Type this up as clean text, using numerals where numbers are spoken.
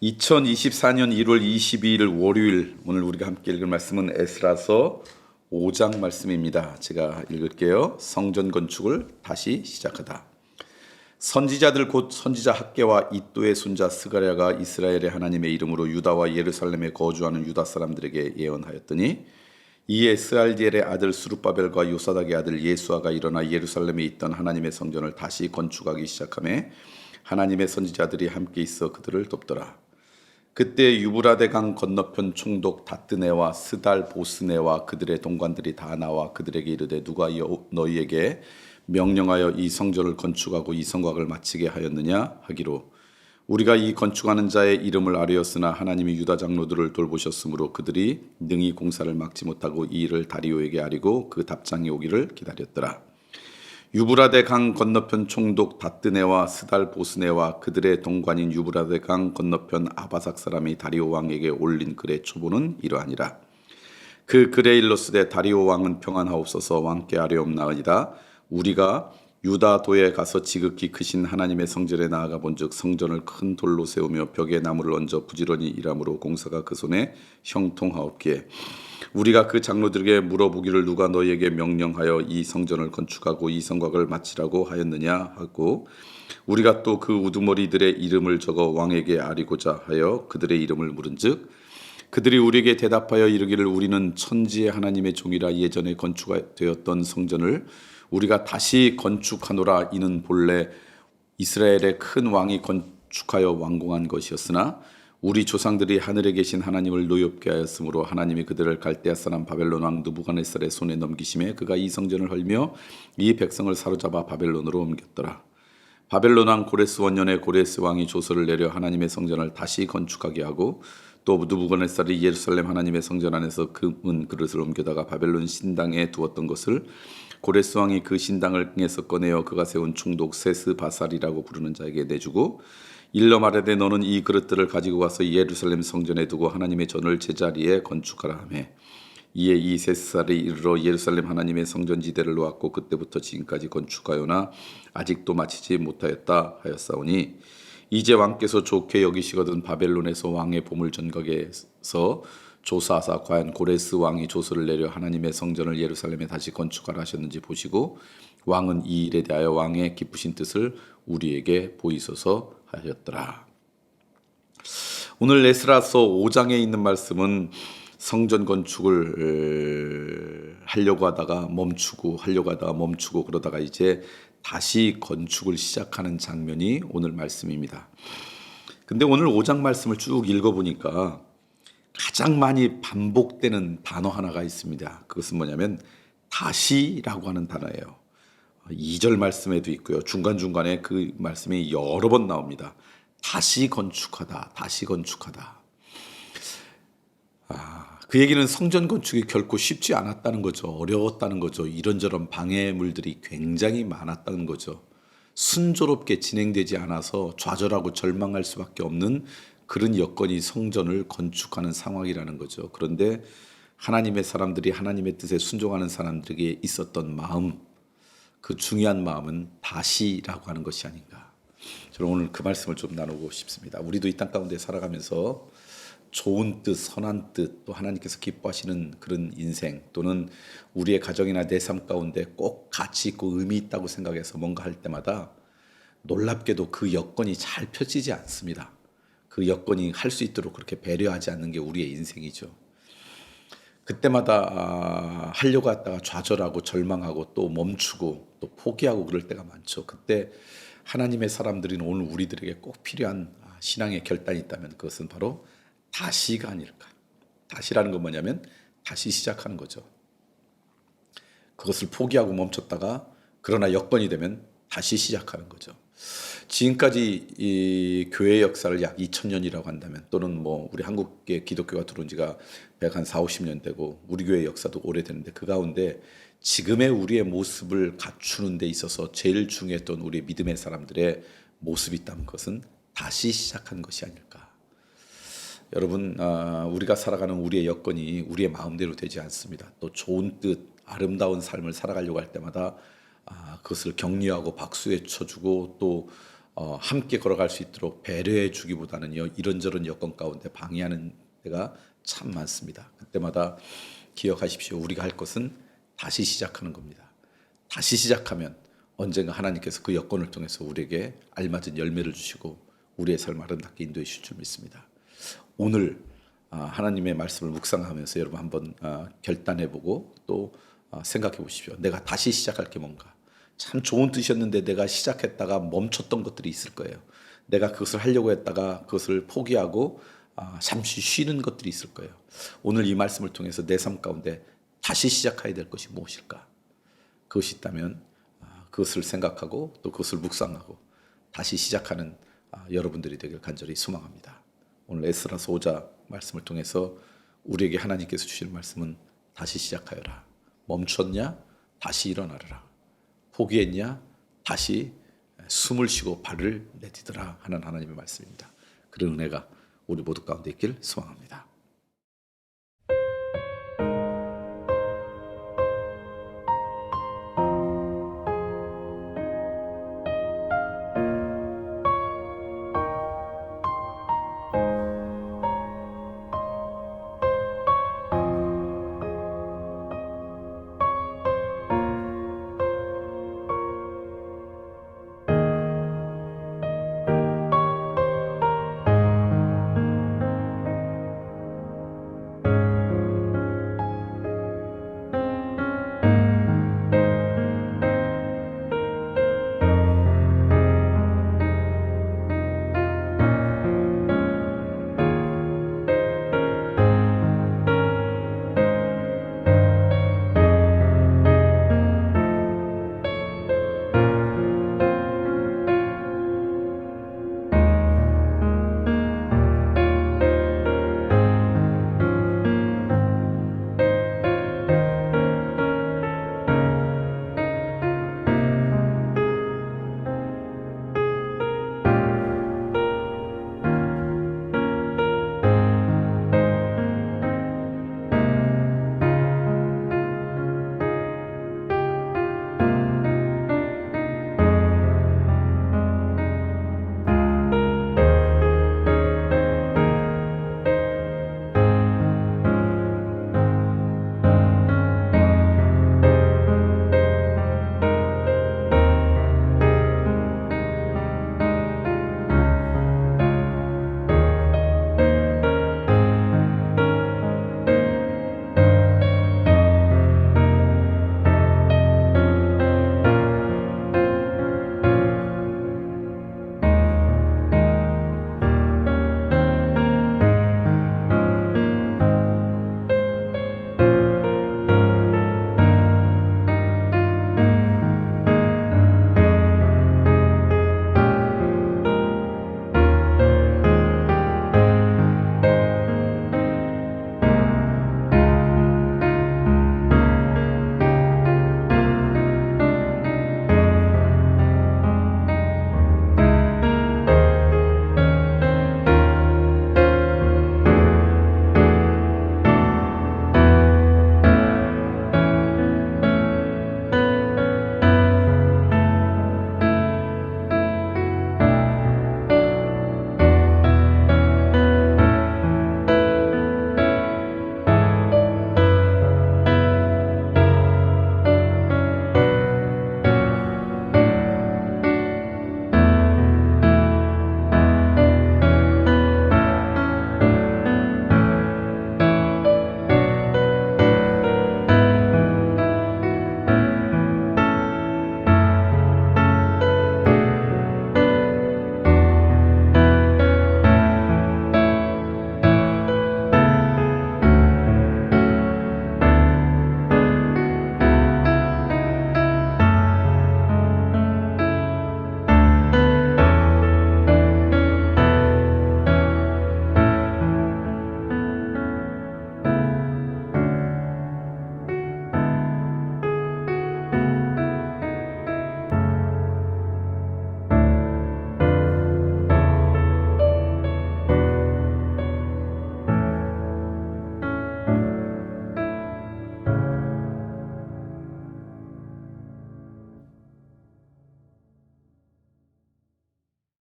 2024년 1월 22일 월요일, 오늘 우리가 함께 읽을 말씀은 에스라서 5장 말씀입니다. 제가 읽을게요. 성전 건축을 다시 시작하다. 선지자들 곧 선지자 학개와 이또의 손자 스가랴가 이스라엘의 하나님의 이름으로 유다와 예루살렘에 거주하는 유다 사람들에게 예언하였더니, 이에 스알디엘의 아들 스룹바벨과 요사닥의 아들 예수아가 일어나 예루살렘에 있던 하나님의 성전을 다시 건축하기 시작하며 하나님의 선지자들이 함께 있어 그들을 돕더라. 그때 유브라데 강 건너편 총독 다뜨네와 스달 보스네와 그들의 동관들이 다 나와 그들에게 이르되, 누가 너희에게 명령하여 이 성전을 건축하고 이 성곽을 마치게 하였느냐 하기로, 우리가 이 건축하는 자의 이름을 아뢰었으나 하나님이 유다 장로들을 돌보셨으므로 그들이 능히 공사를 막지 못하고 이 일을 다리오에게 아뢰고 그 답장이 오기를 기다렸더라. 유브라데 강 건너편 총독 다뜨네와 스달 보스네와 그들의 동관인 유브라데 강 건너편 아바삭 사람이 다리오 왕에게 올린 글의 초보는 이러하니라. 그 글에 일렀으되, 다리오 왕은 평안하옵소서. 왕께 아뢰옵나이다. 우리가 유다도에 가서 지극히 크신 하나님의 성전에 나아가 본즉 성전을 큰 돌로 세우며 벽에 나무를 얹어 부지런히 일함으로 공사가 그 손에 형통하옵기에 우리가 그 장로들에게 물어보기를, 누가 너희에게 명령하여 이 성전을 건축하고 이 성곽을 마치라고 하였느냐 하고, 우리가 또 그 우두머리들의 이름을 적어 왕에게 아리고자 하여 그들의 이름을 물은즉, 그들이 우리에게 대답하여 이르기를, 우리는 천지의 하나님의 종이라. 예전에 건축되었던 성전을 우리가 다시 건축하노라. 이는 본래 이스라엘의 큰 왕이 건축하여 완공한 것이었으나 우리 조상들이 하늘에 계신 하나님을 노엽게 하였으므로 하나님이 그들을 갈대아 사람 바벨론 왕 느부갓네살의 손에 넘기심에 그가 이 성전을 헐며 이 백성을 사로잡아 바벨론으로 옮겼더라. 바벨론 왕 고레스 원년에 고레스 왕이 조서를 내려 하나님의 성전을 다시 건축하게 하고, 또 느부갓네살이 예루살렘 하나님의 성전 안에서 금은 그릇을 옮겨다가 바벨론 신당에 두었던 것을 고레스 왕이 그 신당에서 꺼내어 그가 세운 총독 세스바살이라고 부르는 자에게 내주고, 일러 말하되, 너는 이 그릇들을 가지고 가서 예루살렘 성전에 두고 하나님의 전을 제자리에 건축하라 하며, 이에 이 세스살이 이르러 예루살렘 하나님의 성전 지대를 놓았고 그때부터 지금까지 건축하여나 아직도 마치지 못하였다 하였사오니, 이제 왕께서 좋게 여기시거든 바벨론에서 왕의 보물 전각에서 조사하사 과연 고레스 왕이 조서를 내려 하나님의 성전을 예루살렘에 다시 건축하라 하셨는지 보시고, 왕은 이 일에 대하여 왕의 기쁘신 뜻을 우리에게 보이소서 하셨더라. 오늘 에스라서 5장에 있는 말씀은 성전 건축을 하려고 하다가 멈추고 그러다가 이제 다시 건축을 시작하는 장면이 오늘 말씀입니다. 근데 오늘 5장 말씀을 쭉 읽어보니까 가장 많이 반복되는 단어 하나가 있습니다. 그것은 뭐냐면 다시라고 하는 단어예요. 2절 말씀에도 있고요. 중간중간에 그 말씀이 여러 번 나옵니다. 다시 건축하다, 다시 건축하다. 그 얘기는 성전 건축이 결코 쉽지 않았다는 거죠. 어려웠다는 거죠. 이런저런 방해물들이 굉장히 많았다는 거죠. 순조롭게 진행되지 않아서 좌절하고 절망할 수밖에 없는 그런 여건이 성전을 건축하는 상황이라는 거죠. 그런데 하나님의 사람들이 하나님의 뜻에 순종하는 사람들에게 있었던 마음, 그 중요한 마음은 다시라고 하는 것이 아닌가. 저는 오늘 그 말씀을 좀 나누고 싶습니다. 우리도 이 땅 가운데 살아가면서 좋은 뜻, 선한 뜻, 또 하나님께서 기뻐하시는 그런 인생, 또는 우리의 가정이나 내 삶 가운데 꼭 가치 있고 의미 있다고 생각해서 뭔가 할 때마다 놀랍게도 그 여건이 잘 펴지지 않습니다. 그 여건이 할 수 있도록 그렇게 배려하지 않는 게 우리의 인생이죠. 그때마다 하려고 했다가 좌절하고 절망하고 또 멈추고 또 포기하고 그럴 때가 많죠. 그때 하나님의 사람들인 오늘 우리들에게 꼭 필요한 신앙의 결단이 있다면 그것은 바로 다시가 아닐까. 다시라는 건 뭐냐면 다시 시작하는 거죠. 그것을 포기하고 멈췄다가 그러나 여건이 되면 다시 시작하는 거죠. 지금까지 이 교회 역사를 약 2000년이라고 한다면, 또는 뭐 우리 한국의 기독교가 들어온 지가 140-50년 되고 우리 교회 역사도 오래되는데, 그 가운데 지금의 우리의 모습을 갖추는 데 있어서 제일 중요했던 우리 믿음의 사람들의 모습이 있다면 그것은 다시 시작한 것이 아닐까. 여러분, 우리가 살아가는 우리의 여건이 우리의 마음대로 되지 않습니다. 또 좋은 뜻, 아름다운 삶을 살아가려고 할 때마다 그것을 격려하고 박수에 쳐주고 또 함께 걸어갈 수 있도록 배려해 주기보다는 이런저런 여건 가운데 방해하는 데가 참 많습니다. 그때마다 기억하십시오. 우리가 할 것은 다시 시작하는 겁니다. 다시 시작하면 언젠가 하나님께서 그 여건을 통해서 우리에게 알맞은 열매를 주시고 우리의 삶을 아름답게 인도해 주실 줄 믿습니다. 오늘 하나님의 말씀을 묵상하면서 여러분 한번 결단해보고 또 생각해 보십시오. 내가 다시 시작할 게 뭔가. 참 좋은 뜻이었는데 내가 시작했다가 멈췄던 것들이 있을 거예요. 내가 그것을 하려고 했다가 그것을 포기하고 잠시 쉬는 것들이 있을 거예요. 오늘 이 말씀을 통해서 내 삶 가운데 다시 시작해야 될 것이 무엇일까? 그것이 있다면 그것을 생각하고 또 그것을 묵상하고 다시 시작하는 여러분들이 되길 간절히 소망합니다. 오늘 에스라서 5장 말씀을 통해서 우리에게 하나님께서 주실 말씀은 다시 시작하여라. 멈췄냐? 다시 일어나라. 포기했냐? 다시 숨을 쉬고 발을 내디뎌라 하는 하나님의 말씀입니다. 그런 은혜가 우리 모두 가운데 있길 소망합니다.